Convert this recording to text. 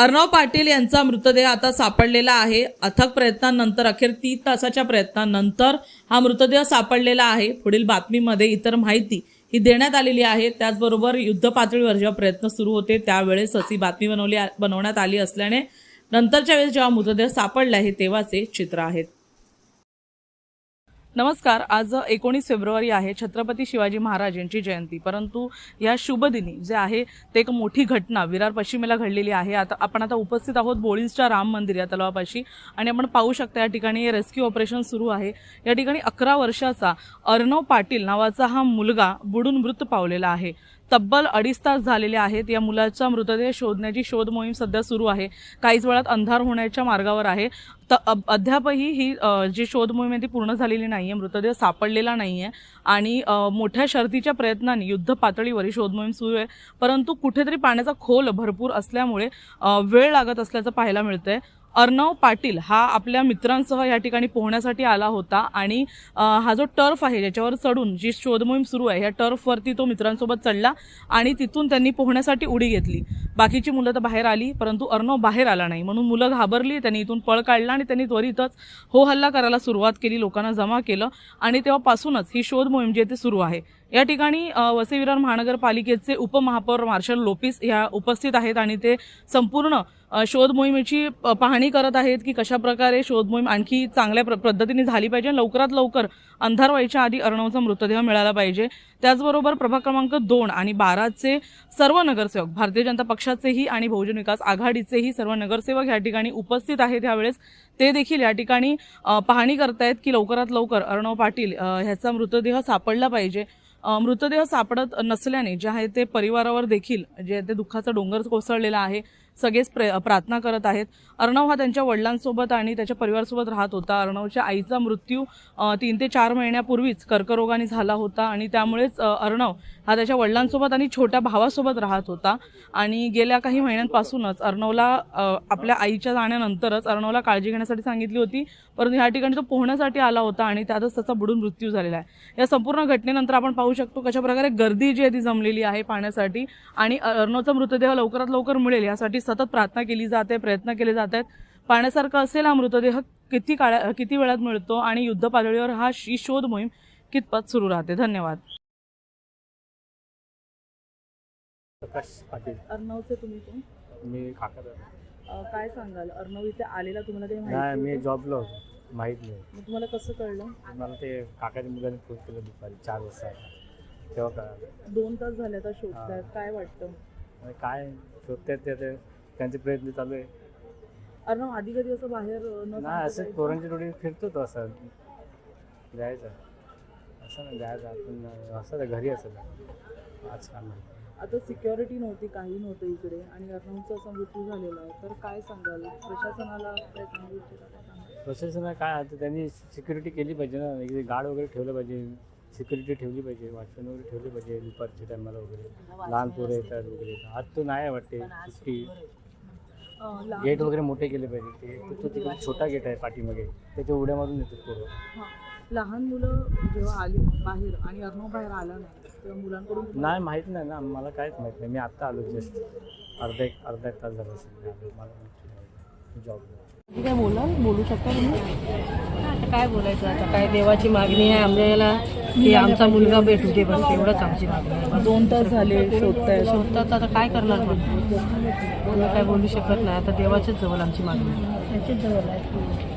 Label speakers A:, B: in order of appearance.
A: अर्णव पाटील यांचा मृतदेह आता सापडलेला आहे। अथक प्रयत्नांनंतर अखेर 3 तासाच्या प्रयत्नांनंतर हा मृतदेह सापडलेला आहे। पुढील बातमीमध्ये इतर माहिती ही देण्यात आलेली आहे। त्याचबरोबर युद्ध पातळीवर जेव्हा प्रयत्न सुरू होते त्यावेळेस ही बातमी बनवण्यात आली असल्याने नंतरच्या वेळेस जेव्हा मृतदेह सापडला आहे तेव्हाचे चित्र आहेत। नमस्कार, आज 19 फेब्रुवारी आहे, छत्रपती शिवाजी महाराज यांची जयंती। परंतु या शुभदिनी जे आहे ते एक मोठी घटना विरार पश्चिमेला घडलेली आहे। आपण आता उपस्थित आहोत बोळींच्या राम मंदिर या तलावापाशी आणि आपण पाहू शकता या ठिकाणी रेस्क्यू ऑपरेशन सुरू आहे। या ठिकाणी 11 वर्षाचा अर्णव पाटील नावाचा हा मुलगा बुडून मृत पावलेला आहे। तब्बल 2.5 तास झालेले आहेत। या मुलाचा मृतदेह शोधण्याची शोध मोहीम सध्या सुरू आहे। काहीच वेळात अंधार होण्याच्या मार्गावर आहे। अद्यापही ही जी शोध मोहीम आहे ती पूर्ण झालेली नाहीये, मृतदेह सापडलेला नाहीये आणि मोठ्या शर्थीच्या प्रयत्नांनी युद्ध पातळीवर ही शोध मोहीम सुरू आहे। परंतु कुठेतरी पाण्याचा खोल भरपूर असल्यामुळे वेळ लागत असल्याचं पाहायला मिळतंय। अर्णव पाटील हा आपल्या मित्रांसह या ठिकाणी पोहण्यासाठी आला होता आणि हा जो टर्फ आहे ज्याच्यावर चढून जी शोध मोहीम सुरू आहे या टर्फवरती तो मित्रांसोबत चढला आणि तिथून त्यांनी पोहण्यासाठी उडी घेतली। बाकीची मुलं तर बाहेर आली परंतु अर्णव बाहेर आला नाही, म्हणून मुलं घाबरली। त्यांनी इथून पळ काढला आणि त्यांनी त्वरितच हो हल्ला करायला सुरुवात केली, लोकांना जमा केलं आणि तेव्हापासूनच ही शोध मोहीम जी आहे ती सुरू आहे। या ठिकाणी वसई विरार महानगरपालिकेचे उपमहापौर मार्शल लोपिस या उपस्थित आहेत आणि ते संपूर्ण शोध मोहिमेची पाहणी करत आहेत की कशा प्रकारे शोध मोहीम आणखी चांगल्या पद्धतीने झाली पाहिजे, लवकरात लवकर अंधार व्हायच्या आधी अर्णवचा मृतदेह मिळाला पाहिजे। त्याचबरोबर प्रभाग क्रमांक 2 आणि 12चे सर्व नगरसेवक, भारतीय जनता पक्षाचेही आणि बहुजन विकास आघाडीचेही सर्व नगरसेवक या ठिकाणी उपस्थित आहेत। यावेळेस ते देखील या ठिकाणी पाहणी करतायत की लवकरात लवकर अर्णव पाटील ह्याचा मृतदेह सापडला पाहिजे। मृतदेह सापडत नसल्याने जे आहे ते परिवारावर देखील जे ते दुःखाचा डोंगर कोसळलेला आहे। सगळेच प्रार्थना करत आहेत। अर्णव हा त्यांच्या वडिलांसोबत आणि त्याच्या परिवारासोबत राहत होता। अर्णवच्या आईचा मृत्यू 3 ते 4 महिन्यापूर्वीच कर्करोगाने झाला होता आणि त्यामुळेच अर्णव हा त्याच्या वडिलांसोबत आणि छोट्या भावासोबत राहत होता आणि गेल्या काही महिन्यांपासूनच अर्णवला आपल्या आईच्या जाण्यानंतरच अर्णवला काळजी घेण्यासाठी सांगितली होती, परंतु या ठिकाणी तो पोहण्यासाठी आला होता आणि त्यातच त्याचा बुडून मृत्यू झालेला आहे। या संपूर्ण घटनेनंतर आपण पाहू शकतो कशा प्रकारे गर्दी जी आहे ती जमलेली आहे पाहण्यासाठी आणि अर्णवचा मृतदेह लवकरात लवकर मिळेल यासाठी सतत प्रार्थना केली जाते, प्रयत्न केले जात आहेत। पाहण्यासारखं असेल हा मृतदेह किती वेळात मिळतो आणि युद्ध पातळीवर ही शोध मोहीम कितपत सुरू राहते। धन्यवाद।
B: प्रकाश पाटील।
A: अर्णवचे तुम्ही कोण?
B: मी काका।
A: काय सांगाल, अर्णव इथे आलेला तुम्हाला ते माहिती?
B: नाही, मी जॉबला होतो, माहीत नाही।
A: मग तुम्हाला कसं कळलं?
B: मला ते काकाच्या मुलाने फोन केला दुपारी 4 वाजता, तेव्हा कळालं।
A: 2 तास झाले आता शोधतायत, काय वाटतं?
B: काय शोधतायत ते त्यांचे प्रयत्न चालू आहे।
A: अर्णव आधी कधी असं बाहेर
B: नाही, असं पोरांची थोडी फिरतो तो, असं जायचं असं नाही जायचं आपण, असं घरी असेल आजकाल।
A: आता सिक्युरिटी नव्हती, काही नव्हतं इकडे आणि अर्णवचा असा मृत्यू झालेला आहे, तर काय सांगाल? प्रशासनाला काय सांगू इच्छिता?
B: प्रशासनाला काय आता त्यांनी सिक्युरिटी केली पाहिजे ना, इकडे गार्ड वगैरे ठेवलं पाहिजे, सिक्युरिटी ठेवली पाहिजे, वॉचमॅन वगैरे ठेवले पाहिजे दुपारच्या टायमाला वगैरे, लहान पोरं येतात वगैरे। आज तो नाही वाटते सुट्टी, गेट वगैरे मोठे केले पाहिजे। तो तिकडे छोटा गेट आहे पाठीमागे, त्याच्या उड्या मारून येतात पोरं।
A: लहान मुलं जेव्हा आली बाहेर आणि अर्णव बाहेर आला नाही तेव्हा मुलांकडून
B: नाही, माहीत नाही ना, मला काहीच माहीत नाही। मी आत्ता आलो, जस्ट अर्धा एक तास झाला असेल मला जॉबला।
A: काय बोलू शकता तुम्ही?
C: आता काय बोलायचं, आता काय देवाची मागणी आहे आम्हाला की आमचा मुलगा भेटू दे, पण तेवढंच आमची मागणी आहे।
A: 2 तास झाले
C: शोधतात, आता काय करणार पण तुम्ही काय बोलू शकत नाही। आता देवाच्याच जवळ आमची मागणी आहे, त्याच्याच जवळ आहे।